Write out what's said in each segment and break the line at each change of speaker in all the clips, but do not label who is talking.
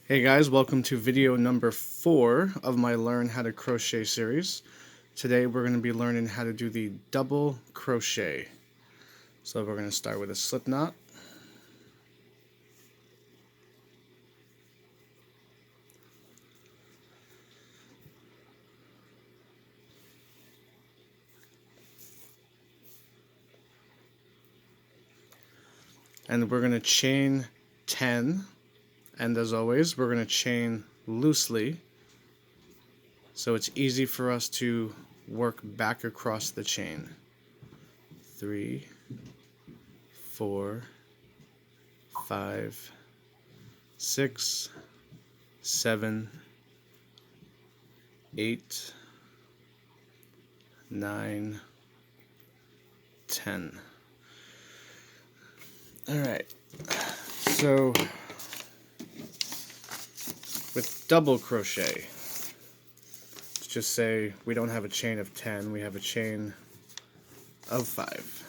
Hey guys, welcome to video number 4 of my Learn How to Crochet series. Today we're going to be learning how to do the double crochet. So we're going to start with a slip knot. And we're going to chain 10. And as always, we're going to chain loosely, so it's easy for us to work back across the chain. 3, 4, 5, 6, 7, 8, 9, 10. Alright, so with double crochet, let's just say we don't have a chain of 10, we have a chain of 5.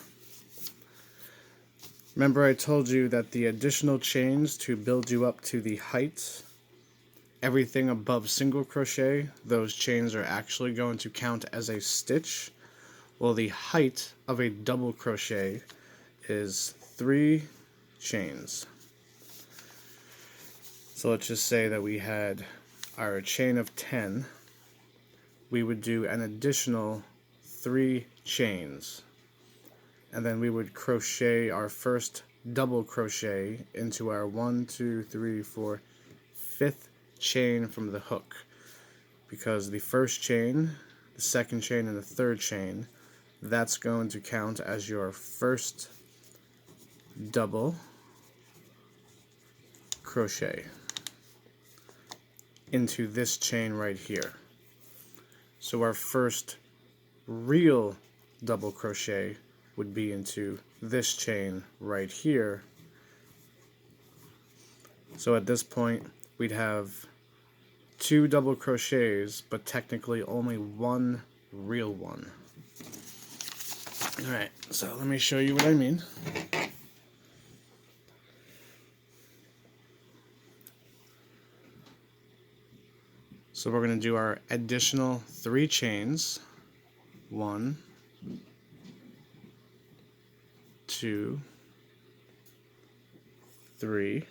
Remember I told you that the additional chains to build you up to the height, everything above single crochet, those chains are actually going to count as a stitch. Well, the height of a double crochet is 3 chains. So let's just say that we had our chain of 10. We would do an additional 3 chains. And then we would crochet our first double crochet into our 1, 2, 3, 4, 5th chain from the hook. Because the first chain, the second chain, and the third chain, that's going to count as your first double crochet into this chain right here. So our first real double crochet would be into this chain right here. So at this point we'd have 2 double crochets, but technically only 1 real one. Alright, so let me show you what I mean. So we're going to do our additional 3 chains. 1, 2, 3.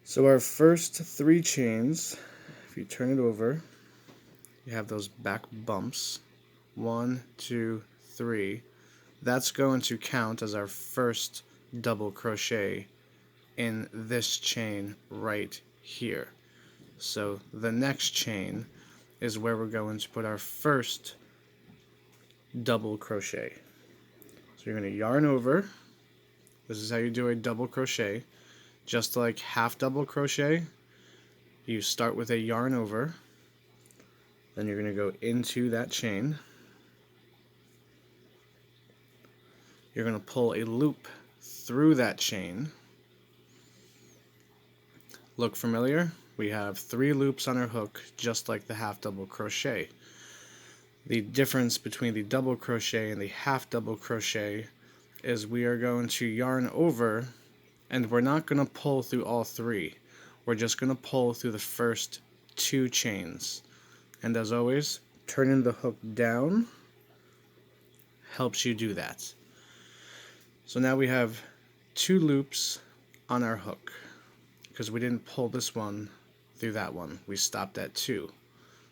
So our first 3 chains, if you turn it over, you have those back bumps. 1, 2, 3. That's going to count as our first double crochet in this chain right here. So the next chain is where we're going to put our first double crochet. So you're going to yarn over. This is how you do a double crochet. Just like half double crochet, you start with a yarn over, then you're going to go into that chain. You're going to pull a loop through that chain. Look familiar? We have 3 loops on our hook, just like the half double crochet. The difference between the double crochet and the half double crochet is we are going to yarn over, and we're not going to pull through all 3. We're just going to pull through the first 2 chains. And as always, turning the hook down helps you do that. So now we have 2 loops on our hook, because we didn't pull this one through that one. We stopped at 2.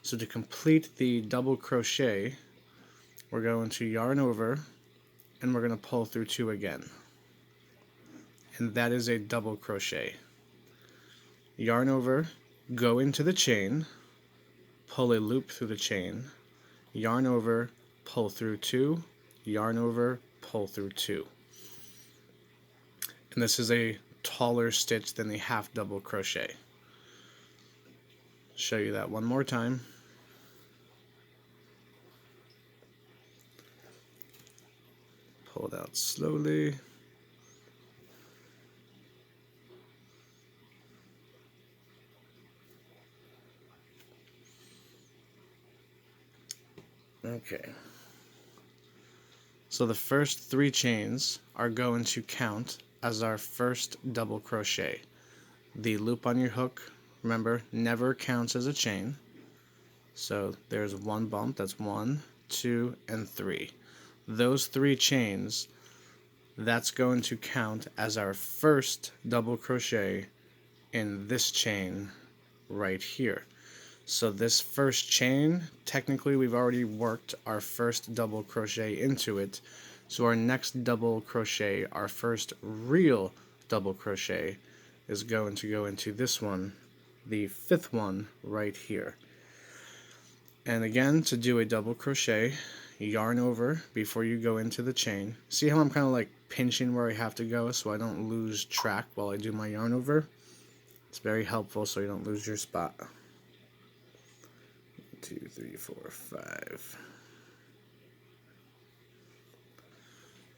So to complete the double crochet, we're going to yarn over, and we're going to pull through 2 again. And that is a double crochet. Yarn over, go into the chain, pull a loop through the chain, yarn over, pull through 2, yarn over, pull through 2. And this is a taller stitch than the half double crochet. Show you that one more time. Pull it out slowly. Okay. So the first 3 chains are going to count as our first double crochet. The loop on your hook, remember, never counts as a chain. So there's one bump, that's 1, 2, and 3. Those 3 chains, that's going to count as our first double crochet in this chain right here. So this first chain, technically we've already worked our first double crochet into it. So our next double crochet, our first real double crochet, is going to go into this one, the 5th one right here. And again, to do a double crochet, yarn over before you go into the chain. See how I'm kind of like pinching where I have to go so I don't lose track while I do my yarn over? It's very helpful so you don't lose your spot. 1, 2, 3, 4, 5.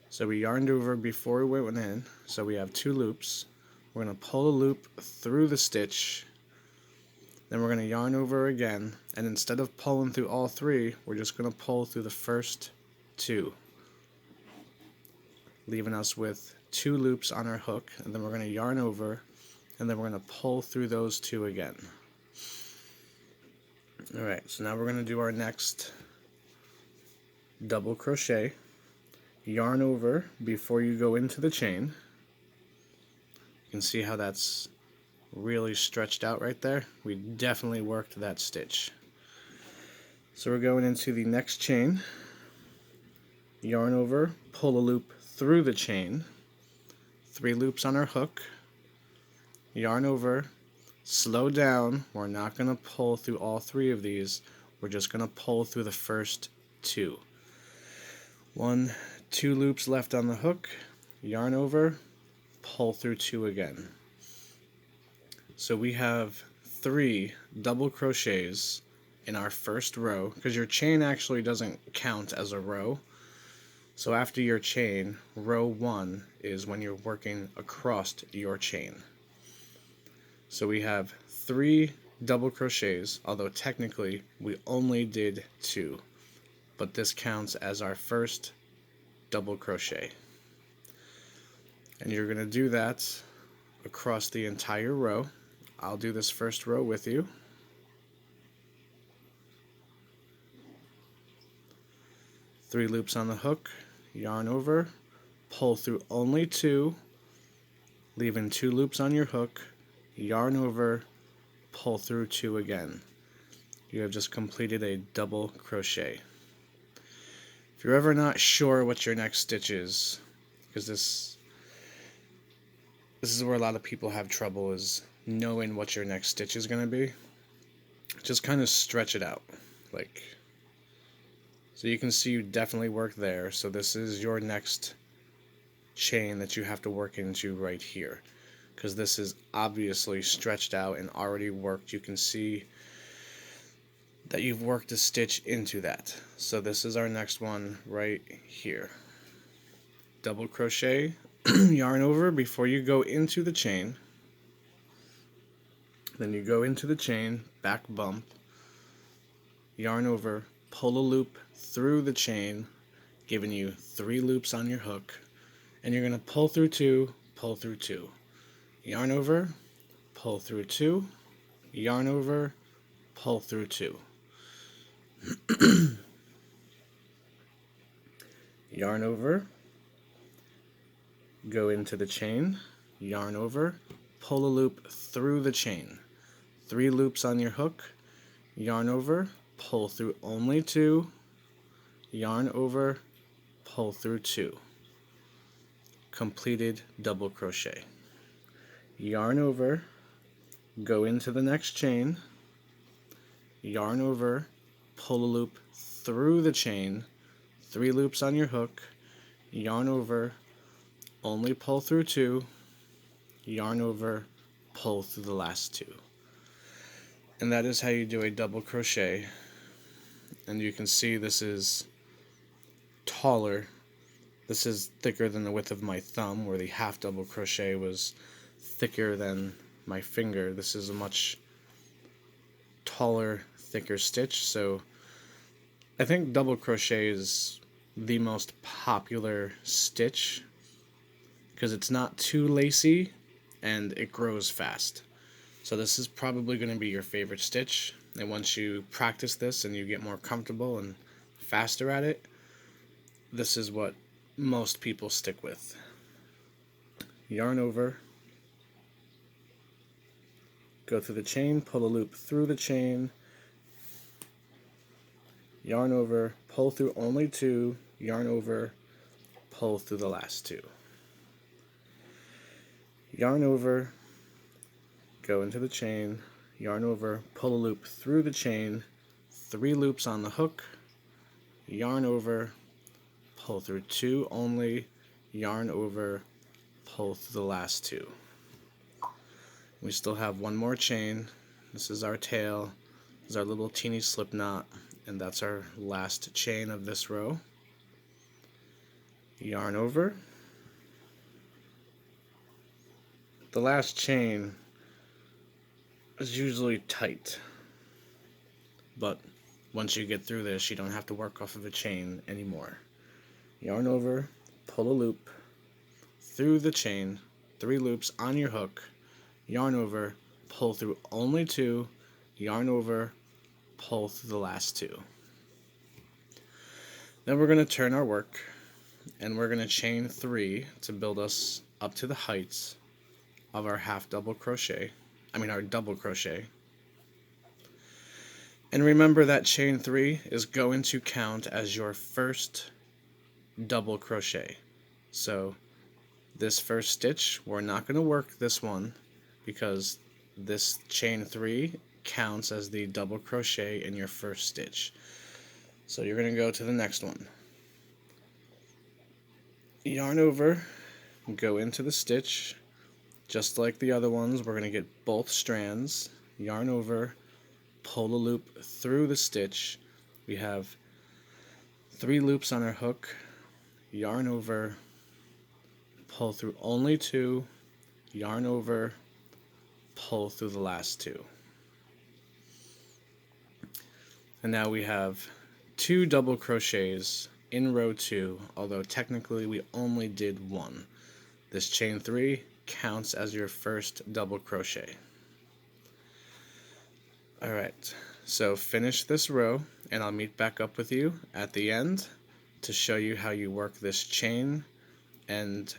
So we yarned over before we went in, so we have 2 loops. We're going to pull a loop through the stitch, then we're going to yarn over again, and instead of pulling through all 3, we're just going to pull through the first 2, leaving us with 2 loops on our hook, and then we're going to yarn over, and then we're going to pull through those 2 again. Alright, so now we're going to do our next double crochet. Yarn over before you go into the chain. You can see how that's really stretched out right there. We definitely worked that stitch. So we're going into the next chain. Yarn over, pull a loop through the chain. 3 loops on our hook. Yarn over, slow down. We're not going to pull through all 3 of these. We're just going to pull through the first 2. 1, 2 loops left on the hook. Yarn over, pull through 2 again. So we have 3 double crochets in our first row, because your chain actually doesn't count as a row. So after your chain, row 1 is when you're working across your chain. So we have 3 double crochets, although technically we only did 2, but this counts as our first double crochet. And you're going to do that across the entire row. I'll do this first row with you. Three loops on the hook, yarn over, pull through only 2, leaving 2 loops on your hook, yarn over, pull through 2 again. You have just completed a double crochet. If you're ever not sure what your next stitch is, because this is where a lot of people have trouble, is knowing what your next stitch is going to be, just kind of stretch it out. So you can see you definitely work there. So this is your next chain that you have to work into right here, because this is obviously stretched out and already worked. You can see that you've worked a stitch into that. So this is our next one right here. Double crochet, yarn over before you go into the chain. Then you go into the chain, back bump, yarn over, pull a loop through the chain, giving you 3 loops on your hook, and you're going to pull through 2, pull through 2. Yarn over, pull through 2, yarn over, pull through 2. Yarn over, go into the chain, yarn over, pull a loop through the chain. 3 loops on your hook, yarn over, pull through only 2, yarn over, pull through 2. Completed double crochet. Yarn over, go into the next chain, yarn over, pull a loop through the chain, 3 loops on your hook, yarn over, only pull through 2, yarn over, pull through the last 2. And that is how you do a double crochet. And you can see this is taller. This is thicker than the width of my thumb, where the half double crochet was thicker than my finger. This is a much taller, thicker stitch. So I think double crochet is the most popular stitch because it's not too lacy and it grows fast. So this is probably going to be your favorite stitch, and once you practice this and you get more comfortable and faster at it, this is what most people stick with. Yarn over, go through the chain, pull a loop through the chain, yarn over, pull through only 2, yarn over, pull through the last 2. Yarn over, go into the chain, yarn over, pull a loop through the chain, 3 loops on the hook, yarn over, pull through 2 only, yarn over, pull through the last 2. We still have one more chain. This is our tail, this is our little teeny slip knot, and that's our last chain of this row. Yarn over. The last chain is usually tight, but once you get through this, you don't have to work off of a chain anymore. Yarn over, pull a loop through the chain, 3 loops on your hook, yarn over, pull through only 2, yarn over, pull through the last 2. Then we're going to turn our work, and we're going to chain 3 to build us up to the heights of our double crochet. And remember that chain 3 is going to count as your first double crochet. So this first stitch, we're not going to work this one because this chain 3 counts as the double crochet in your first stitch. So you're going to go to the next one. Yarn over, go into the stitch. Just like the other ones, we're going to get both strands. Yarn over, pull a loop through the stitch. We have 3 loops on our hook. Yarn over, pull through only 2, yarn over, pull through the last 2. And now we have 2 double crochets in row 2, although technically we only did 1. This chain 3 counts as your first double crochet. Alright, so finish this row and I'll meet back up with you at the end to show you how you work this chain and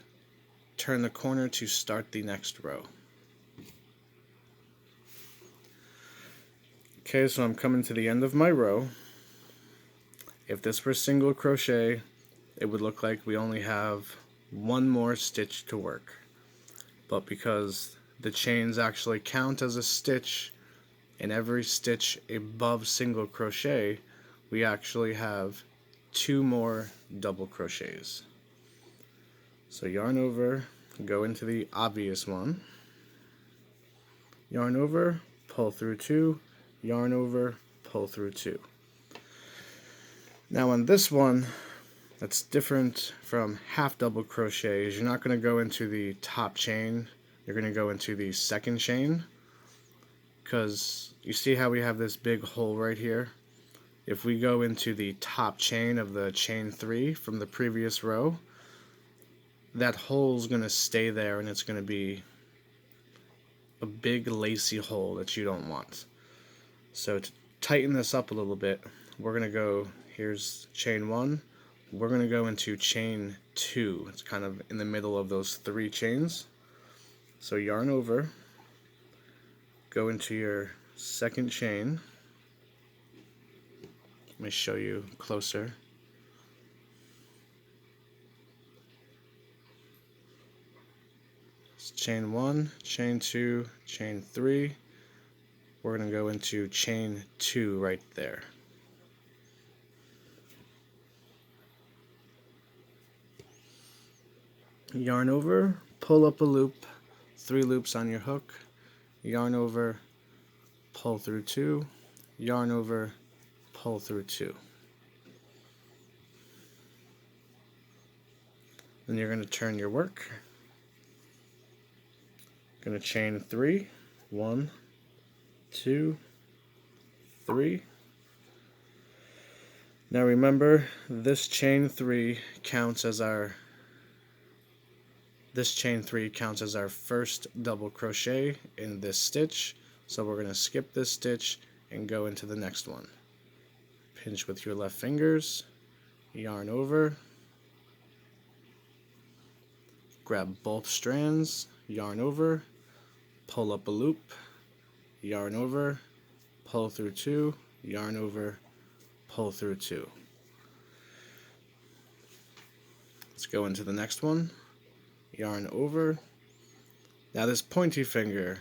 turn the corner to start the next row. Okay, so I'm coming to the end of my row. If this were single crochet, it would look like we only have 1 more stitch to work. But because the chains actually count as a stitch in every stitch above single crochet, we actually have 2 more double crochets. So yarn over, go into the obvious one, yarn over, pull through 2, yarn over, pull through 2. Now on this one, that's different from double crochets. You're not going to go into the top chain, you're going to go into the second chain, because you see how we have this big hole right here? If we go into the top chain of the chain 3 from the previous row, that hole is going to stay there and it's going to be a big lacy hole that you don't want. So to tighten this up a little bit, we're going to go, here's chain 1, we're going to go into chain 2. It's kind of in the middle of those 3 chains. So yarn over, go into your second chain. Let me show you closer. It's chain 1, chain 2, chain 3. We're going to go into chain 2 right there. Yarn over, pull up a loop, 3 loops on your hook, yarn over, pull through 2, yarn over, pull through 2. Then you're going to turn your work. Going to chain 3, 1, 2, 3. Now remember, this chain 3 counts as This chain 3 counts as our first double crochet in this stitch, so we're going to skip this stitch and go into the next one. Pinch with your left fingers, yarn over, grab both strands, yarn over, pull up a loop, yarn over, pull through 2, yarn over, pull through 2. Let's go into the next one, yarn over. Now this pointy finger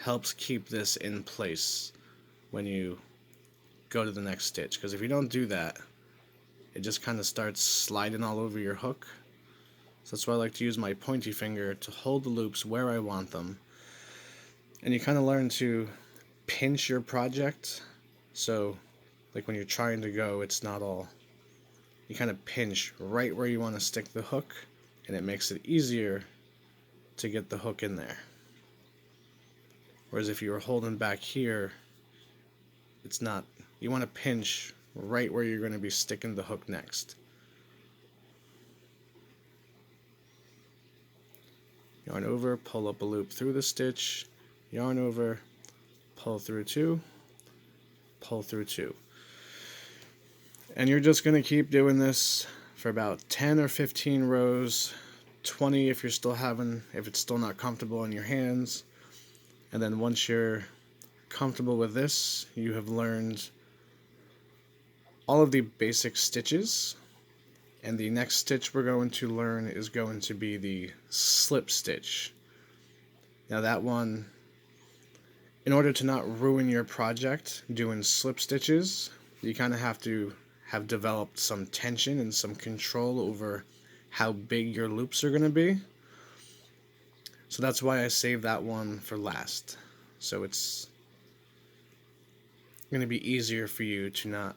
helps keep this in place when you go to the next stitch, because if you don't do that, it just kind of starts sliding all over your hook. So that's why I like to use my pointy finger to hold the loops where I want them. And you kind of learn to pinch your project, so like when you're trying to go, it's not all, you kind of pinch right where you want to stick the hook, and it makes it easier to get the hook in there. Whereas if you were holding back here, it's not, you want to pinch right where you're going to be sticking the hook next. Yarn over, pull up a loop through the stitch, yarn over, pull through 2, pull through 2. And you're just going to keep doing this for about 10 or 15 rows, 20 if it's still not comfortable in your hands. And then once you're comfortable with this, you have learned all of the basic stitches, and the next stitch we're going to learn is going to be the slip stitch. Now that one, in order to not ruin your project doing slip stitches, you kind of have to have developed some tension and some control over how big your loops are going to be. So that's why I saved that one for last. So it's going to be easier for you to not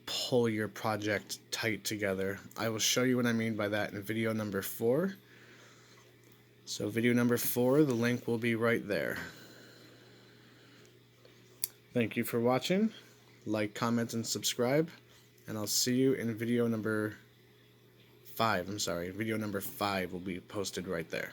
pull your project tight together. I will show you what I mean by that in video number 4. So video number 4, the link will be right there. Thank you for watching. Like, comment, and subscribe. And I'll see you in video number 5. Video number 5 will be posted right there.